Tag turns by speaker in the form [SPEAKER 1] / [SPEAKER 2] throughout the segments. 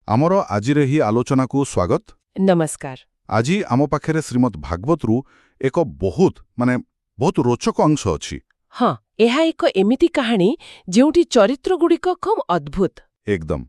[SPEAKER 1] आमर आजिर ही आलोचना को स्वागत।
[SPEAKER 2] नमस्कार।
[SPEAKER 1] आज आम पाखे श्रीमद् भागवतरू एक बहुत रोचक अंश अच्छी।
[SPEAKER 2] हाँ, यह एक एमिति कहानी जोटी चरित्र गुड़िक खूब अद्भुत।
[SPEAKER 1] एकदम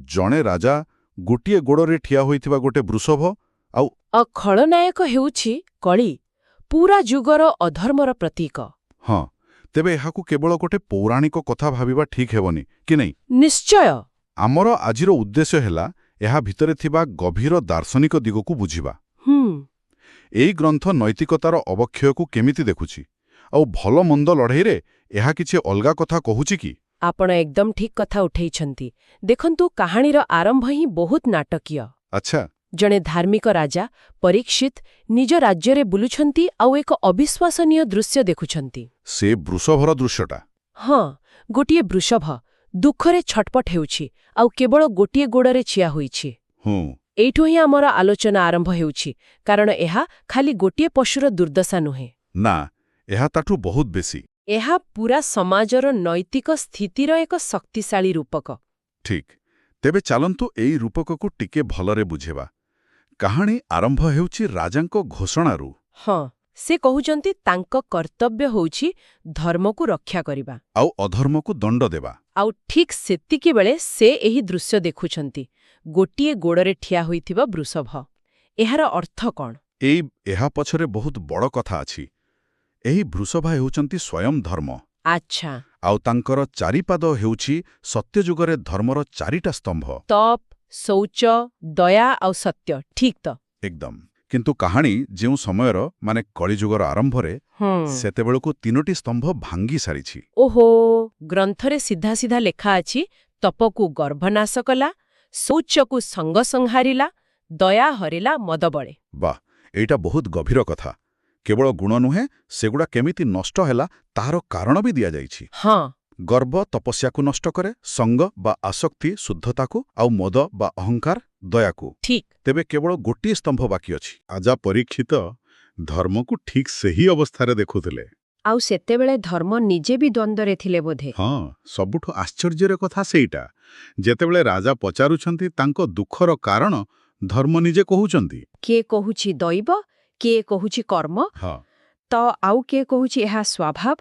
[SPEAKER 1] जड़े राजा गोटे गोड़े ठिया होइथिबा गोटे वृषभ आउ
[SPEAKER 2] खलनायक हेउछि कली, पूरा जुगर अधर्मर प्रतीक।
[SPEAKER 1] हाँ, तेबे एहाकु केवल गोटे पौराणिक कथा भाविबा ठीक हेबनी कि नहीं?
[SPEAKER 2] निश्चय।
[SPEAKER 1] आमर आजिर उद्देश्य हेला एहा भितरे थिबा गभीर दार्शनिक दिगकु बुझिबा। एई ग्रंथ नैतिकतार अवक्षयकु केमिति देखुछि आउ भल मंद लड़ाईरे एहा किछि अलगा कथा कहूछि कि?
[SPEAKER 2] आपण एकदम ठीक कथा उठेइछंती। देखंतु कहानीर आरंभ ही बहुत नाटकीय।
[SPEAKER 1] अच्छा।
[SPEAKER 2] जणे धार्मिक राजा परीक्षित निज राज्ୟରେ बुलुछंती आउ एक अविश्वसनीय दृश्य देखुछंती।
[SPEAKER 1] से वृषभर दृश्यटा?
[SPEAKER 2] हाँ, गोटिए वृषभ दुखरे छटपट हेउछि आउ केवल गोटिए गोड़रे छिया होइछि। एइठु ही आमर आलोचना आरंभ हेउछि, कारण एहा खाली गोटिए पशुर दुर्दशा नुहे
[SPEAKER 1] ना, एहा ताठु बहुत बेसी।
[SPEAKER 2] एहा पूरा समाजर नैतिक स्थितिर एक शक्तिशाली रूपक।
[SPEAKER 1] ठीक, तेबे चालंतु एई रूपककु टिके भलरे बुझेबा। कहानी आरंभ हेउछि राजांको घोषणारू।
[SPEAKER 2] हाँ, से कहउचंती तांको कर्तव्य होउछि धर्मकु रक्षा करिबा
[SPEAKER 1] आउ अधर्मकु दंड देबा।
[SPEAKER 2] आउ ठीक सेतिकी बेले से एही दृश्य देखुछंती, गोटिए गोड़रे ठिया होइथिबा वृषभ। एहार अर्थ कौन?
[SPEAKER 1] एहा पछरे बहुत बड़ कथा अछि। एही वृषभ हेउचंती स्वयं धर्म।
[SPEAKER 2] अच्छा।
[SPEAKER 1] आउ तांकर चारिपाद हेउछि सत्यजुगरे धर्मर चारिटा स्तंभ।
[SPEAKER 2] तप, शौच, दया आउ सत्य। ठीक तो
[SPEAKER 1] एकदम। किंतु कहानी जेउ समयर माने कलिजुगर आरंभरे सेतेबेलकु तीनोटी स्तंभ भांगी सारिछि।
[SPEAKER 2] ओहो, ग्रंथरे सीधा सीधा लेखा अछि, तपकु गर्भनाश कला, शौचकु संग संहारिला, दया हरिला मद बळे।
[SPEAKER 1] वाह, एटा बहुत गभीर कथा। केवल गुण नुहे, सेगुड़ा केमिति नष्ट हैला तार कारण भी दिया जाइछि।
[SPEAKER 2] हाँ,
[SPEAKER 1] गर्व तपस्याकु नष्ट करे, संग बा आसक्ति शुद्धताकु, आउ मद बा अहंकार दयाकु।
[SPEAKER 2] ठीक।
[SPEAKER 1] तेबे केवल गोटिए स्तंभ बाकी अछि। आजा परीक्षित धर्मकु ठीक सही अवस्थारे देखुथिले।
[SPEAKER 2] आउ सेतेबेले धर्म निजे भी द्वंद्वरे थिले बोधे।
[SPEAKER 1] हाँ, सबुठु आश्चर्यर कथा सेइटा। जेतेबेले राजा पचारुछंती तांको दुखर कारण धर्म निजे कहउचंती।
[SPEAKER 2] के कहूछि दैव, के कहूछि कर्म,
[SPEAKER 1] हाँ,
[SPEAKER 2] तो आउ के कहूछि एहा स्वभाव।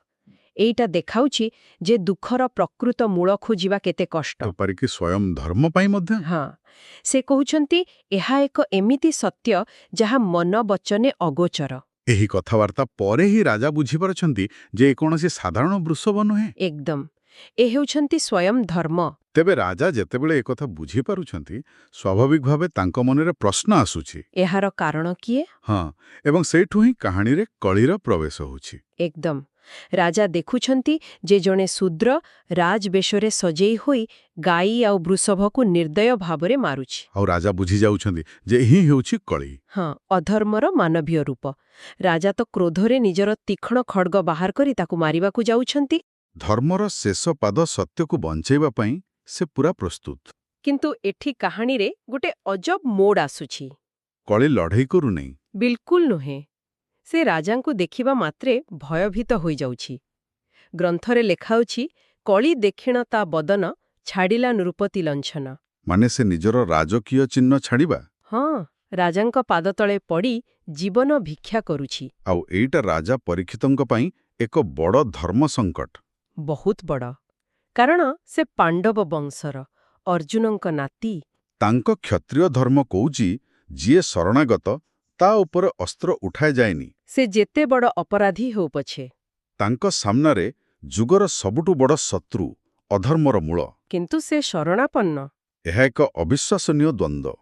[SPEAKER 2] एइटा देखाउछि जे दुखर प्रकृत मूल खोजिबा केते कष्ट।
[SPEAKER 1] परिकि स्वयं धर्म पाई मध्य।
[SPEAKER 2] हाँ, से कहउछंती एहा एक एमिति सत्य जहा मन वचने अगोचर।
[SPEAKER 1] एही कथावार्ता परे ही राजा बुझी पारछंती जे कोनोसी साधारण वृषभ नुहे।
[SPEAKER 2] एकदम, ए हेउछंती स्वयं धर्म।
[SPEAKER 1] तेबे राजा जेतेबेले ए कथा बुझी पारुछंती, स्वाभाविक भावे तांको मनरे प्रश्न आसुछि।
[SPEAKER 2] एहार कारण किए?
[SPEAKER 1] हाँ, एवं सेठु ही कहानीरे कळीर प्रवेश होउछि।
[SPEAKER 2] एकदम। राजा देखुछंती जे जणे शूद्र राजवेशरे सजेई होई गाई आउ वृषभकु निर्दय भावरे मारुछि।
[SPEAKER 1] आउ राजा बुझी जाउछंती जे ही हेउछि कळी।
[SPEAKER 2] हाँ, अधर्मर मानवीय रूप। राजा तो क्रोधरे निजर तीक्ष्ण खड्ग बाहर करी ताकु मारिबाकु जाउछंती।
[SPEAKER 1] धर्मर शेष पाद सत्यकु बंचेबा पई से पूरा प्रस्तुत।
[SPEAKER 2] किंतु एठी कहानीरे गोटे अजब मोड़ आसुछि।
[SPEAKER 1] कळी लढई करू नै।
[SPEAKER 2] बिल्कुल नुहे। से राजांकु देखिबा मात्रे भयभीत होई जाउछि। ग्रंथरे लेखाउछि, कळी देखिण ता बदन छाडिला नृपति लंछन।
[SPEAKER 1] माने से निजर राजकीय चिन्ह छाडिबा।
[SPEAKER 2] हाँ, राजांक पादतळे पड़ी जीवन भिक्षा करुछि।
[SPEAKER 1] आउ एइटा राजा परीक्षितंक पई एक बड़ धर्म संकट।
[SPEAKER 2] बहुत बड़, कारण से पांडव वंशर अर्जुनंक नाती।
[SPEAKER 1] तांक क्षत्रिय धर्म कहूछि जिए शरणागत ता ऊपर अस्त्र उठाए जाएनी।
[SPEAKER 2] से जेते बड़ अपराधी हो पछे।
[SPEAKER 1] तांक सामनारे जुगर सबुठु बड़ शत्रु अधर्मर मूल।
[SPEAKER 2] किंतु से शरणापन्न।
[SPEAKER 1] एहा एक अविश्वसनीय द्वंद्व।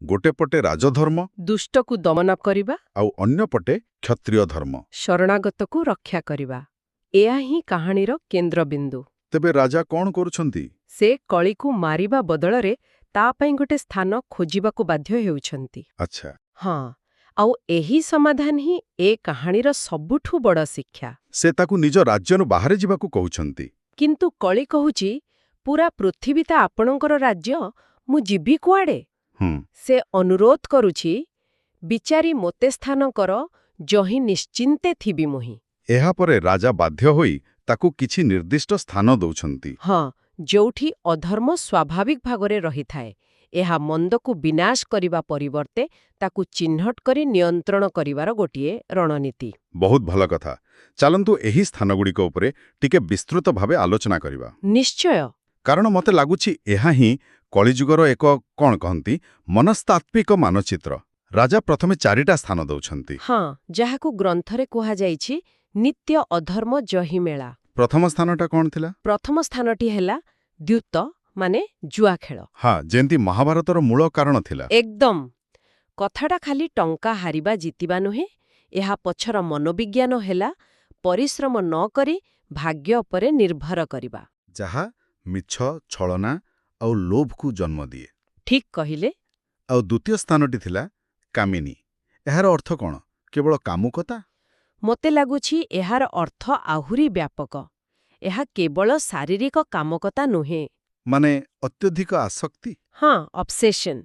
[SPEAKER 1] गोटे पटे राजधर्म
[SPEAKER 2] दुष्टकु दमन करिबा,
[SPEAKER 1] आउ अन्य पटे क्षत्रिय धर्म
[SPEAKER 2] शरणागतकु रक्षा करिबा। एया ही कहानीर केंद्रबिंदु।
[SPEAKER 1] तेबे राजा कोन करूछंती? से
[SPEAKER 2] कळीकु मारिबा बदଳରେ ता पई गोटे स्थान खोजिबाकु बाध्य हेउछंती।
[SPEAKER 1] अच्छा।
[SPEAKER 2] हाँ, आउ एही समाधान ही ए कहानीर सबुठु बड़ शिक्षा।
[SPEAKER 1] से ताकु निज राज्यनु बाहरे जिबाकु कहउछंती।
[SPEAKER 2] किंतु कळी कहूछि, पूरा पृथ्वीता आपणकर राज्य, मु जिबि कुआडे? से अनुरोध करुछि, बिचारी मोते स्थान कर, जहि निश्चिंते थिबि मुहि।
[SPEAKER 1] एहा परे राजा बाध्य होई ताकु किछि निर्दिष्ट स्थान दउछंती।
[SPEAKER 2] हाँ, जोठी अधर्म स्वाभाविक भागरे रही थाए, ଏହା ମନ୍ଦକୁ ବିନାଶ କରିବା ପରିବର୍ତ୍ତେ ତାକୁ ଚିହ୍ନଟ କରି ନିୟନ୍ତ୍ରଣ କରିବାର ଗୋଟିଏ ରଣନୀତି।
[SPEAKER 1] ବହୁତ ଭଲ କଥା। ଚାଲନ୍ତୁ ଏହି ସ୍ଥାନଗୁଡ଼ିକ ଉପରେ ଟିକେ ବିସ୍ତୃତ ଭାବେ ଆଲୋଚନା କରିବା।
[SPEAKER 2] ନିଶ୍ଚୟ।
[SPEAKER 1] କାରଣ ମୋତେ ଲାଗୁଛି ଏହା ହିଁ କଳିଯୁଗର ଏକ କ'ଣ କହନ୍ତି ମନସ୍ତାତ୍ତ୍ୱିକ ମାନଚିତ୍ର। ରାଜା ପ୍ରଥମେ 4ଟା ସ୍ଥାନ ଦେଉଛନ୍ତି।
[SPEAKER 2] ହଁ, ଯାହାକୁ ଗ୍ରନ୍ଥରେ କୁହାଯାଇଛି ନିତ୍ୟ ଅଧର୍ମ ଜହିମେଳା।
[SPEAKER 1] ପ୍ରଥମ ସ୍ଥାନଟା କ'ଣ ଥିଲା?
[SPEAKER 2] ପ୍ରଥମ ସ୍ଥାନଟି ହେଲା ଦ୍ୟୁତ, ମାନେ ଜୁଆ ଖେଳ।
[SPEAKER 1] ହଁ, ଯେମିତି ମହାଭାରତର ମୂଳ କାରଣ ଥିଲା।
[SPEAKER 2] ଏକଦମ। କଥାଟା ଖାଲି ଟଙ୍କା ହାରିବା ଜିତିବା ନୁହେଁ, ଏହା ପଛର ମନୋବିଜ୍ଞାନ ହେଲା ପରିଶ୍ରମ ନ କରି ଭାଗ୍ୟ ଉପରେ ନିର୍ଭର କରିବା।
[SPEAKER 1] ଯାହା ମିଛ, ଛଳନା ଆଉ ଲୋଭକୁ ଜନ୍ମ ଦିଏ।
[SPEAKER 2] ଠିକ୍ କହିଲେ।
[SPEAKER 1] ଆଉ ଦ୍ୱିତୀୟ ସ୍ଥାନଟି ଥିଲା କାମିନୀ। ଏହାର ଅର୍ଥ କ'ଣ? କେବଳ କାମୁକତା?
[SPEAKER 2] ମୋତେ ଲାଗୁଛି ଏହାର ଅର୍ଥ ଆହୁରି ବ୍ୟାପକ। ଏହା କେବଳ ଶାରୀରିକ କାମକତା ନୁହେଁ।
[SPEAKER 1] ମାନେ ଅତ୍ୟଧିକ ଆସକ୍ତି?
[SPEAKER 2] ହଁ, ଅବସେସନ୍।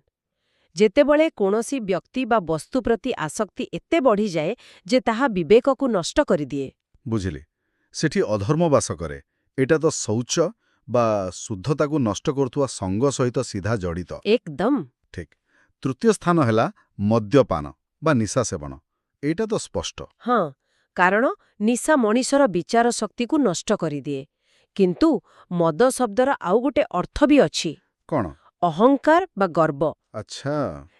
[SPEAKER 2] ଯେତେବେଳେ କୌଣସି ବ୍ୟକ୍ତି ବା ବସ୍ତୁ ପ୍ରତି ଆସକ୍ତି ଏତେ ବଢ଼ିଯାଏ ଯେ ତାହା ବିବେକକୁ ନଷ୍ଟ କରିଦିଏ।
[SPEAKER 1] ବୁଝିଲି। ସେଠି ଅଧର୍ମ ବାସ କରେ। ଏଇଟା ତ ଶୌଚ ବା ଶୁଦ୍ଧତାକୁ ନଷ୍ଟ କରୁଥିବା ସଙ୍ଗ ସହିତ ସିଧା ଜଡ଼ିତ।
[SPEAKER 2] ଏକଦମ।
[SPEAKER 1] ଠିକ୍। ତୃତୀୟ ସ୍ଥାନ ହେଲା ମଦ୍ୟପାନ ବା ନିଶା ସେବନ। ଏଇଟା ତ ସ୍ପଷ୍ଟ।
[SPEAKER 2] ହଁ, କାରଣ ନିଶା ମଣିଷର ବିଚାର ଶକ୍ତିକୁ ନଷ୍ଟ କରିଦିଏ। କିନ୍ତୁ ମଦ ଶବ୍ଦର ଆଉ ଗୋଟେ ଅର୍ଥ ବି ଅଛି।
[SPEAKER 1] କ'ଣ?
[SPEAKER 2] ଅହଙ୍କାର ବା ଗର୍ବ।
[SPEAKER 1] ଆଚ୍ଛା।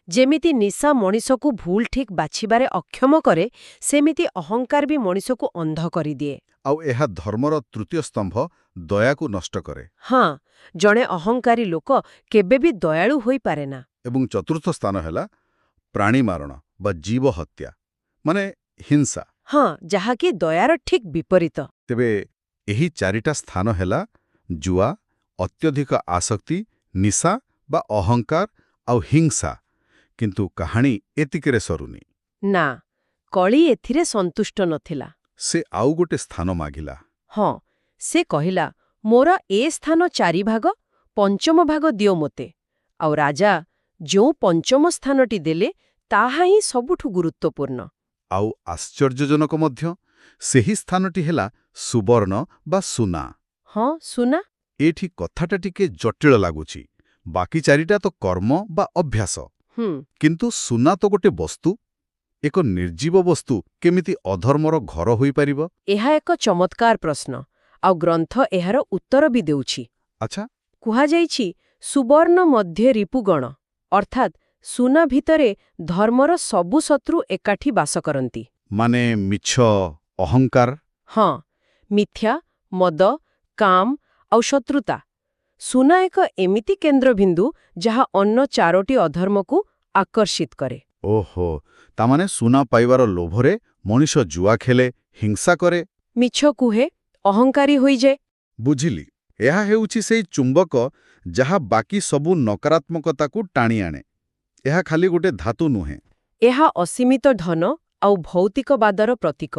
[SPEAKER 2] ଯେମିତି ନିଶା ମଣିଷକୁ ଭୁଲ ଠିକ୍ ବାଛିବାରେ ଅକ୍ଷମ କରେ, ସେମିତି ଅହଙ୍କାର ବି ମଣିଷକୁ ଅନ୍ଧ କରିଦିଏ।
[SPEAKER 1] ଆଉ ଏହା ଧର୍ମର ତୃତୀୟ ସ୍ତମ୍ଭ ଦୟାକୁ ନଷ୍ଟ କରେ।
[SPEAKER 2] ହଁ, ଜଣେ ଅହଙ୍କାରୀ ଲୋକ କେବେ ବି ଦୟାଳୁ ହୋଇପାରେ ନା।
[SPEAKER 1] ଏବଂ ଚତୁର୍ଥ ସ୍ଥାନ ହେଲା ପ୍ରାଣୀ ମାରଣ ବା ଜୀବ ହତ୍ୟା, ମାନେ ହିଂସା।
[SPEAKER 2] ହଁ, ଯାହାକି ଦୟାର ଠିକ୍ ବିପରୀତ।
[SPEAKER 1] ତେବେ ଏହି 4ଟା ସ୍ଥାନ ହେଲା ଜୁଆ, ଅତ୍ୟଧିକ ଆସକ୍ତି, ନିଶା ବା ଅହଙ୍କାର ଆଉ ହିଂସା। କିନ୍ତୁ କାହାଣୀ ଏତିକିରେ ସରୁନି।
[SPEAKER 2] ନା, କଳି ଏଥିରେ ସନ୍ତୁଷ୍ଟ ନଥିଲା।
[SPEAKER 1] ସେ ଆଉ ଗୋଟେ ସ୍ଥାନ ମାଗିଲା।
[SPEAKER 2] ହଁ, ସେ କହିଲା, ମୋର ଏ ସ୍ଥାନ 4 ଭାଗ, ପଞ୍ଚମ ଭାଗ ଦିଅ ମୋତେ। ଆଉ ରାଜା ଯେଉଁ ପଞ୍ଚମ ସ୍ଥାନଟି ଦେଲେ, ତାହା ହିଁ ସବୁଠୁ ଗୁରୁତ୍ୱପୂର୍ଣ୍ଣ।
[SPEAKER 1] ଆଉ ଆଶ୍ଚର୍ଯ୍ୟଜନକ ମଧ୍ୟ, ସେହି ସ୍ଥାନଟି ହେଲା ସୁବର୍ଣ୍ଣ ବା ସୁନା।
[SPEAKER 2] ହଁ, ସୁନା।
[SPEAKER 1] ଏଇଠି କଥାଟା ଟିକେ ଜଟିଳ ଲାଗୁଛି। ବାକି 4ଟା ତ କର୍ମ ବା ଅଭ୍ୟାସ। କିନ୍ତୁ ସୁନା ତ ଗୋଟେ ବସ୍ତୁ। ଏକ ନିର୍ଜୀବ ବସ୍ତୁ କେମିତି ଅଧର୍ମର ଘର ହୋଇପାରିବ?
[SPEAKER 2] ଏହା ଏକ ଚମତ୍କାର ପ୍ରଶ୍ନ, ଆଉ ଗ୍ରନ୍ଥ ଏହାର ଉତ୍ତର ବି ଦେଉଛି।
[SPEAKER 1] ଆଚ୍ଛା।
[SPEAKER 2] କୁହାଯାଇଛି ସୁବର୍ଣ୍ଣ ମଧ୍ୟ ରିପୁଗଣ, ଅର୍ଥାତ୍ ସୁନା ଭିତରେ ଧର୍ମର ସବୁ ଶତ୍ରୁ ଏକାଠି ବାସ କରନ୍ତି। ମାନେ
[SPEAKER 1] ମିଛ, ଅହଙ୍କାର?
[SPEAKER 2] ହଁ, ମିଥ୍ୟା, ମଦ, କାମ ଆଉ ଶତ୍ରୁତା। ସୁନା ଏକ ଏମିତି କେନ୍ଦ୍ରବିନ୍ଦୁ ଯାହା ଅନ୍ୟ 4ଟି ଅଧର୍ମକୁ ଆକର୍ଷିତ କରେ।
[SPEAKER 1] ଓହୋ, ତାମାନେ ସୁନା ପାଇବାର ଲୋଭରେ ମଣିଷ ଜୁଆ ଖେଳେ, ହିଂସା କରେ,
[SPEAKER 2] ମିଛ କୁହେ, ଅହଙ୍କାରୀ ହୋଇଯାଏ।
[SPEAKER 1] ବୁଝିଲି। ଏହା ହେଉଛି ସେଇ ଚୁମ୍ବକ ଯାହା ବାକି ସବୁ ନକାରାତ୍ମକତାକୁ ଟାଣି ଆଣେ। ଏହା ଖାଲି ଗୋଟେ ଧାତୁ ନୁହେଁ।
[SPEAKER 2] ଏହା ଅସୀମିତ ଧନ ଆଉ ଭୌତିକବାଦର ପ୍ରତୀକ,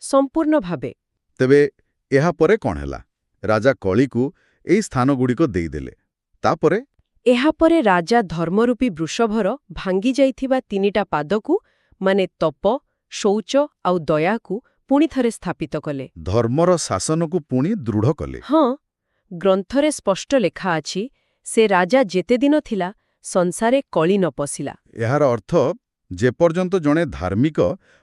[SPEAKER 2] ସମ୍ପୂର୍ଣ୍ଣ ଭାବେ।
[SPEAKER 1] ତେବେ ଏହା ପରେ କ'ଣ ହେଲା? ରାଜା କଳିକୁ ଏଇ ସ୍ଥାନଗୁଡ଼ିକ ଦେଇଦେଲେ। ତାପରେ?
[SPEAKER 2] ଏହାପରେ ରାଜା ଧର୍ମରୂପୀ ବୃଷଭର ଭାଙ୍ଗିଯାଇଥିବା 3ଟା ପାଦକୁ, ମାନେ ତପ, ଶୌଚ ଆଉ ଦୟାକୁ ପୁଣିଥରେ ସ୍ଥାପିତ କଲେ।
[SPEAKER 1] ଧର୍ମର ଶାସନକୁ ପୁଣି ଦୃଢ଼ କଲେ।
[SPEAKER 2] ହଁ, ଗ୍ରନ୍ଥରେ ସ୍ପଷ୍ଟ ଲେଖା ଅଛି, ସେ ରାଜା ଯେତେଦିନ ଥିଲା, ସଂସାରେ କଳି ନ ପଶିଲା।
[SPEAKER 1] ଏହାର ଅର୍ଥ, ଯେପର୍ଯ୍ୟନ୍ତ ଜଣେ ଧାର୍ମିକ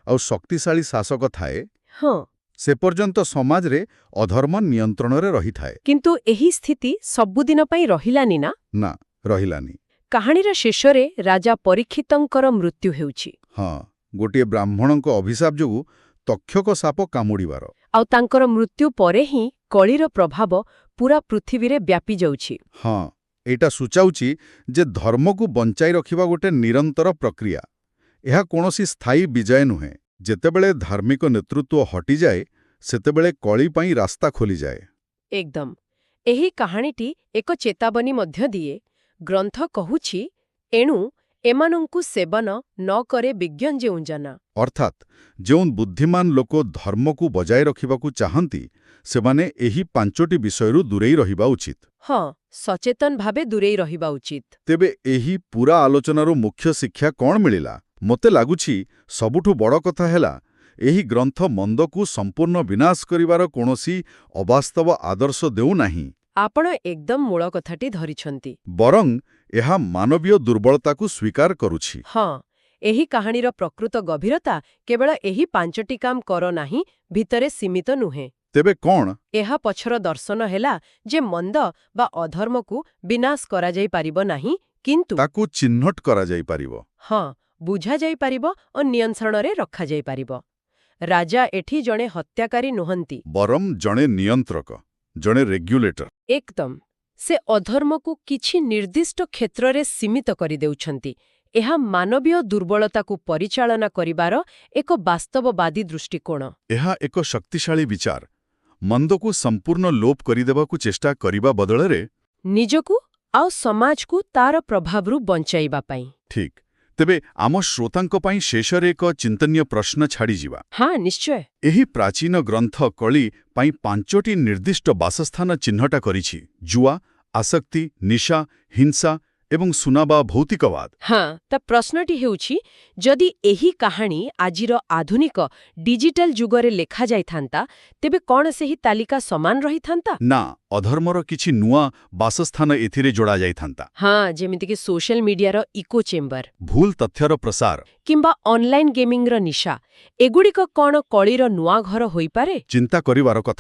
[SPEAKER 1] ଆଉ ଶକ୍ତିଶାଳୀ ଶାସକ ଥାଏ,
[SPEAKER 2] ହଁ,
[SPEAKER 1] ସେ ପର୍ଯ୍ୟନ୍ତ ସମାଜରେ ଅଧର୍ମ ନିୟନ୍ତ୍ରଣରେ ରହିଥାଏ।
[SPEAKER 2] କିନ୍ତୁ ଏହି ସ୍ଥିତି ସବୁଦିନ ପାଇଁ ରହିଲାନି ନା?
[SPEAKER 1] ନା, ରହିଲାନି।
[SPEAKER 2] କାହାଣୀର ଶେଷରେ ରାଜା ପରୀକ୍ଷିତଙ୍କର ମୃତ୍ୟୁ ହେଉଛି।
[SPEAKER 1] ହଁ, ଗୋଟିଏ ବ୍ରାହ୍ମଣଙ୍କ ଅଭିଶାପ ଯୋଗୁଁ ତକ୍ଷକ ସାପ କାମୁଡ଼ିବାର।
[SPEAKER 2] ଆଉ ତାଙ୍କର ମୃତ୍ୟୁ ପରେ ହିଁ କଳିର ପ୍ରଭାବ ପୁରା ପୃଥିବୀରେ ବ୍ୟାପି ଯାଉଛି।
[SPEAKER 1] ହଁ, ଏଇଟା ସୂଚାଉଛି ଯେ ଧର୍ମକୁ ବଞ୍ଚାଇ ରଖିବା ଗୋଟେ ନିରନ୍ତର ପ୍ରକ୍ରିୟା। ଏହା କୌଣସି ସ୍ଥାୟୀ ବିଜୟ ନୁହେଁ। ଯେତେବେଳେ ଧାର୍ମିକ ନେତୃତ୍ୱ ହଟିଯାଏ, ସେତେବେଳେ କଳି ପାଇଁ ରାସ୍ତା ଖୋଲିଯାଏ।
[SPEAKER 2] ଏକଦମ। ଏହି କାହାଣୀଟି ଏକ ଚେତାବନୀ ମଧ୍ୟ ଦିଏ। ଗ୍ରନ୍ଥ କହୁଛି, ଏଣୁ ଏମାନଙ୍କୁ ସେବନ ନ କରେ ବିଜ୍ଞ ଯେଉଁ ଜନା।
[SPEAKER 1] ଅର୍ଥାତ୍ ଯେଉଁ ବୁଦ୍ଧିମାନ ଲୋକ ଧର୍ମକୁ ବଜାୟ ରଖିବାକୁ ଚାହାନ୍ତି, ସେମାନେ ଏହି 5ଟି ବିଷୟରୁ ଦୂରେଇ ରହିବା ଉଚିତ।
[SPEAKER 2] ହଁ, ସଚେତନ ଭାବେ ଦୂରେଇ ରହିବା ଉଚିତ।
[SPEAKER 1] ତେବେ ଏହି ପୂରା ଆଲୋଚନାରୁ ମୁଖ୍ୟ ଶିକ୍ଷା କ'ଣ ମିଳିଲା? ମୋତେ ଲାଗୁଛି ସବୁଠୁ ବଡ଼ କଥା ହେଲା, ଏହି ଗ୍ରନ୍ଥ ମନ୍ଦକୁ ସମ୍ପୂର୍ଣ୍ଣ ବିନାଶ କରିବାର କୌଣସି ଅବାସ୍ତବ ଆଦର୍ଶ ଦେଉନାହିଁ।
[SPEAKER 2] ଆପଣ ଏକଦମ ମୂଳ କଥାଟି ଧରିଛନ୍ତି।
[SPEAKER 1] ବରଂ ଏହା ମାନବୀୟ ଦୁର୍ବଳତାକୁ ସ୍ୱୀକାର କରୁଛି।
[SPEAKER 2] ହଁ, ଏହି କାହାଣୀର ପ୍ରକୃତ ଗଭୀରତା କେବଳ ଏହି 5ଟି କାମ କର ନାହିଁ ଭିତରେ ସୀମିତ ନୁହେଁ।
[SPEAKER 1] ତେବେ କ'ଣ?
[SPEAKER 2] ଏହା ପଛର ଦର୍ଶନ ହେଲା ଯେ ମନ୍ଦ ବା ଅଧର୍ମକୁ ବିନାଶ କରାଯାଇପାରିବ ନାହିଁ, କିନ୍ତୁ
[SPEAKER 1] ତାକୁ ଚିହ୍ନଟ କରାଯାଇପାରିବ।
[SPEAKER 2] ହଁ, ବୁଝାଯାଇପାରିବ ଓ ନିୟନ୍ତ୍ରଣରେ ରଖାଯାଇପାରିବ। ରାଜା ଏଠି ଜଣେ ହତ୍ୟାକାରୀ ନୁହନ୍ତି।
[SPEAKER 1] ବରଂ ଜଣେ ନିୟନ୍ତ୍ରକ, ଜଣେ ରେଗୁଲେଟର।
[SPEAKER 2] ଏକଦମ। ସେ ଅଧର୍ମକୁ କିଛି ନିର୍ଦ୍ଦିଷ୍ଟ କ୍ଷେତ୍ରରେ ସୀମିତ କରିଦେଉଛନ୍ତି। ଏହା ମାନବୀୟ ଦୁର୍ବଳତାକୁ ପରିଚାଳନା କରିବାର ଏକ ବାସ୍ତବବାଦୀ ଦୃଷ୍ଟିକୋଣ।
[SPEAKER 1] ଏହା ଏକ ଶକ୍ତିଶାଳୀ ବିଚାର। ମନ୍ଦକୁ ସମ୍ପୂର୍ଣ୍ଣ ଲୋପ କରିଦେବାକୁ ଚେଷ୍ଟା କରିବା ବଦଳରେ
[SPEAKER 2] ନିଜକୁ ଆଉ ସମାଜକୁ ତାର ପ୍ରଭାବରୁ ବଞ୍ଚାଇବା ପାଇଁ।
[SPEAKER 1] ଠିକ୍। ତେବେ ଆମ ଶ୍ରୋତାଙ୍କ ପାଇଁ ଶେଷରେ ଏକ ଚିନ୍ତନୀୟ ପ୍ରଶ୍ନ ଛାଡ଼ିଯିବା।
[SPEAKER 2] ହଁ, ନିଶ୍ଚୟ।
[SPEAKER 1] ଏହି ପ୍ରାଚୀନ ଗ୍ରନ୍ଥ କଳି ପାଇଁ 5ଟି ନିର୍ଦ୍ଦିଷ୍ଟ ବାସସ୍ଥାନ ଚିହ୍ନଟ କରିଛି: ଜୁଆ, ଆସକ୍ତି, ନିଶା, ହିଂସା ଏବଂ ସୁନା ବା ଭୌତିକବାଦ।
[SPEAKER 2] ହଁ, ତା ପ୍ରଶ୍ନଟି ହେଉଛି, ଯଦି ଏହି କାହାଣୀ ଆଜିର ଆଧୁନିକ ଡିଜିଟାଲ ଯୁଗରେ ଲେଖାଯାଇଥାନ୍ତା, ତେବେ କ'ଣ ସେହି ତାଲିକା ସମାନ ରହିଥାନ୍ତା?
[SPEAKER 1] ନା, ଅଧର୍ମର କିଛି ନୂଆ ବାସସ୍ଥାନ ଏଥିରେ ଯୋଡ଼ାଯାଇଥାନ୍ତା।
[SPEAKER 2] ହଁ, ଯେମିତିକି ସୋସିଆଲ ମିଡିଆର ଇକୋ ଚେମ୍ବର,
[SPEAKER 1] ଭୁଲ ତଥ୍ୟର ପ୍ରସାର,
[SPEAKER 2] କିମ୍ବା ଅନଲାଇନ ଗେମିଂର ନିଶା। ଏଗୁଡ଼ିକ କ'ଣ କଳିର ନୂଆ ଘର ହୋଇପାରେ?
[SPEAKER 1] ଚିନ୍ତା କରିବାର କଥା।